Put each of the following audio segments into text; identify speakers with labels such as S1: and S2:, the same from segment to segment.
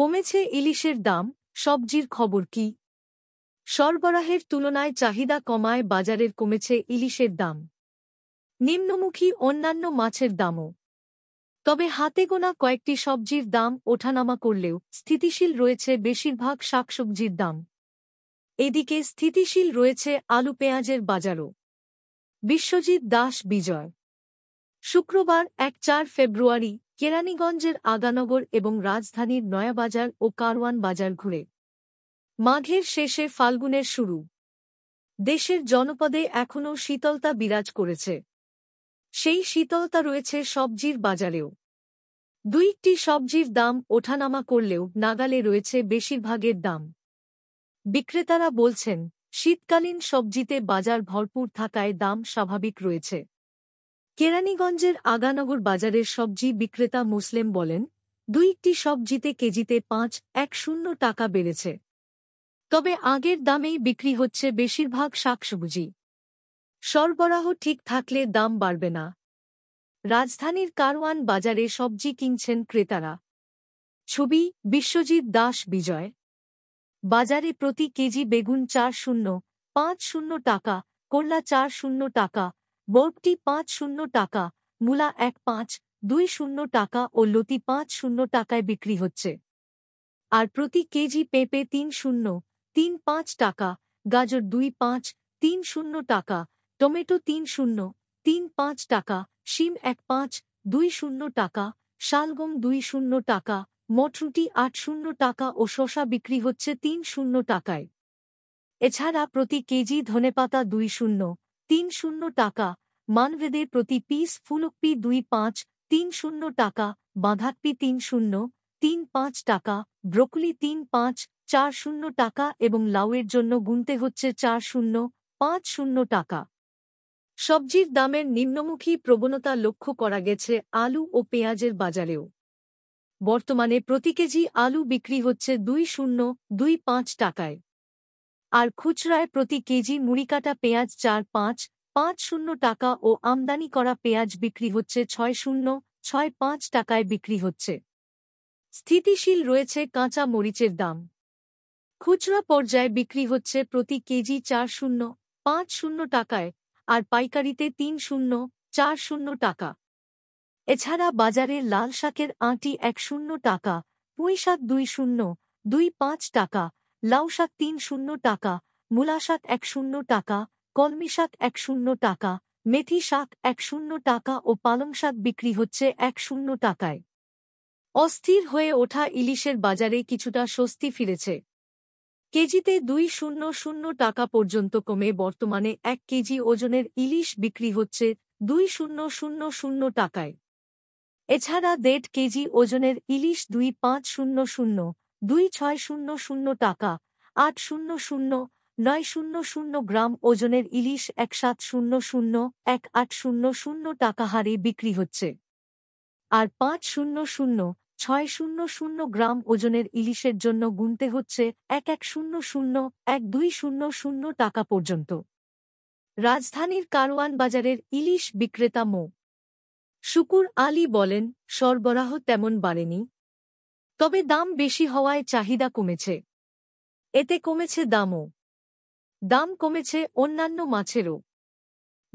S1: কমেছে ইলিশের দাম, সবজির খবর কি? সরবরাহের তুলনায় চাহিদা কমায় বাজারের কমেছে ইলিশের দাম। নিম্নমুখী অন্যান্য মাছের দামও। তবে হাতে গোনা কয়েকটি সবজির দাম ওঠানামা করলেও স্থিতিশীল রয়েছে বেশিরভাগ শাকসবজির দাম। এদিকে স্থিতিশীল রয়েছে আলু পেঁয়াজের বাজারও। বিশ্বজিৎ দাস বিজয়। শুক্রবার ১-৪ ফেব্রুয়ারি কেরানীগঞ্জের আগানগর এবং রাজধানীর নয়াবাজার ও কারওয়ান বাজার ঘুরে মাঘের শেষে ফাল্গুনের শুরু। দেশের জনপদে এখনও শীতলতা বিরাজ করেছে। সেই শীতলতা রয়েছে সবজির বাজারেও। দুইটি সবজির দাম ওঠানামা করলেও নাগালে রয়েছে বেশিরভাগের দাম। বিক্রেতারা বলছেন, শীতকালীন সবজিতে বাজার ভরপুর থাকায় দাম স্বাভাবিক রয়েছে। কেরানীগঞ্জের আগানগর বাজারের সবজি বিক্রেতা মুসলিম বলেন, দুইটি সবজিতে কেজিতে ৫-১-০ টাকা বেড়েছে। তবে আগের দামেই বিক্রি হচ্ছে বেশিরভাগ শাকসবজি। সরবরাহ ঠিক থাকলে দাম বাড়বে না। রাজধানীর কারওয়ান বাজারে সবজি কিনছেন ক্রেতারা। ছবি বিশ্বজিৎ দাস বিজয়। বাজারে প্রতি কেজি বেগুন ৪-০-৫-০ টাকা, করলা ৪-০ টাকা, বরবটি ৫-০ টাকা, মূলা ১-৫-২-০ টাকা ও লতি ৫-০ টাকায় বিক্রি হচ্ছে। আর প্রতি কেজি পেঁপে ৩-০-৩-৫ টাকা, গাজর ২-৫-৩-০ টাকা, টমেটো ৩-০-৩-৫ টাকা, শিম ১-৫-২-০ টাকা, শালগম ২-০ টাকা, মটরশুঁটি ৮-০ টাকা ও শসা বিক্রি হচ্ছে ৩-০ টাকায়। এছাড়া প্রতি কেজি ধনেপাতা ২-০-৩-০ টাকা, মানভেদে প্রতি পিস ফুলকপি ২-৫-৩-০ টাকা, বাঁধাকপি ৩-০-৩-৫ টাকা, ব্রোকলি ৩-৫-৪-০ টাকা এবং লাউয়ের জন্য গুনতে হচ্ছে ৪-০-৫-০ টাকা। সবজির দামের নিম্নমুখী প্রবণতা লক্ষ্য করা গেছে আলু ও পেঁয়াজের বাজারেও। বর্তমানে প্রতি কেজি আলু বিক্রি হচ্ছে ২-০-২-৫ টাকায়। আর খুচরায় প্রতি কেজি মুড়িকাটা পেঁয়াজ ৪-৫-৫-০ টাকা ও আমদানি করা পেঁয়াজ বিক্রি হচ্ছে ৬-০-৬-৫ টাকায় বিক্রি হচ্ছে। স্থিতিশীল রয়েছে কাঁচা মরিচের দাম। খুচরা পর্যায়ে বিক্রি হচ্ছে প্রতি কেজি ৪-০-৫-০ টাকায়, আর পাইকারিতে ৩-০-৪-০ টাকা। এছাড়া বাজারে লাল শাকের আঁটি ১-০ টাকা, পুঁইশাক ২-০-২-৫ টাকা, লাউ শাক ৩-০ টাকা, মূলা শাক ১-০ টাকা, কলমি শাক ১-০ টাকা, মেথি শাক ১-০ টাকা ও পালং শাক বিক্রি হচ্ছে ১-০ টাকায়। অস্থির হয়ে ওঠা ইলিশের বাজারে কিছুটা স্বস্তি ফিরেছে। কেজিতে ২-০-০ টাকা পর্যন্ত কমে বর্তমানে ১ কেজি ওজনের ইলিশ বিক্রি হচ্ছে ২-০-০-০ টাকায়। এছাড়া ১.৫ কেজি ওজনের ইলিশ ২-৫-০-০, ২-৬-০-০ টাকা, ৮-০-০-৯-০০ গ্রাম ওজনের ইলিশ ১-৭-০-০, ১-৮-০০ টাকা হারে বিক্রি হচ্ছে। আর ৫-০-০-৬-০০ গ্রাম ওজনের ইলিশের জন্য গুনতে হচ্ছে ১-১-০-০, ১-২-০-০ টাকা পর্যন্ত। রাজধানীর কারওয়ান বাজারের ইলিশ বিক্রেতা মো. শুকুর আলী বলেন, সরবরাহ তেমন বাড়েনি। তবে দাম বেশি হওয়ায় চাহিদা কমেছে। এতে কমেছে দামও। দাম কমেছে অন্যান্য মাছেরও।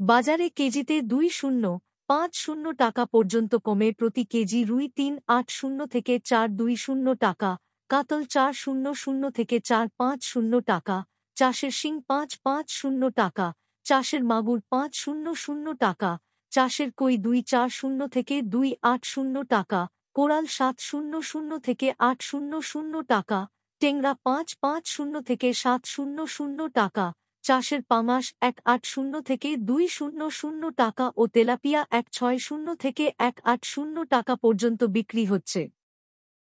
S1: বাজারে কেজিতে ২-০-৫-০ টাকা পর্যন্ত কমে প্রতি কেজি রুই ৩-৮-০ থেকে ৪-২-০ টাকা, কাতল ৪-০-০ থেকে ৪-৫-০ টাকা, চাষের শিং ৫-৫-০ টাকা, চাষের মাগুর ৫-০-০ টাকা, চাষের কই ২-৪-০ থেকে ২-৮-০ টাকা, কোরাল ৭-০-০ থেকে ৮-০-০ টাকা, টেংরা ৫-৫-০ থেকে ৭-০-০ টাকা, চাষের পাঙাশ ১-৮-০ থেকে ২-০-০ টাকা ও তেলাপিয়া ১-৬-০ থেকে ১-৮-০ টাকা পর্যন্ত বিক্রি হচ্ছে।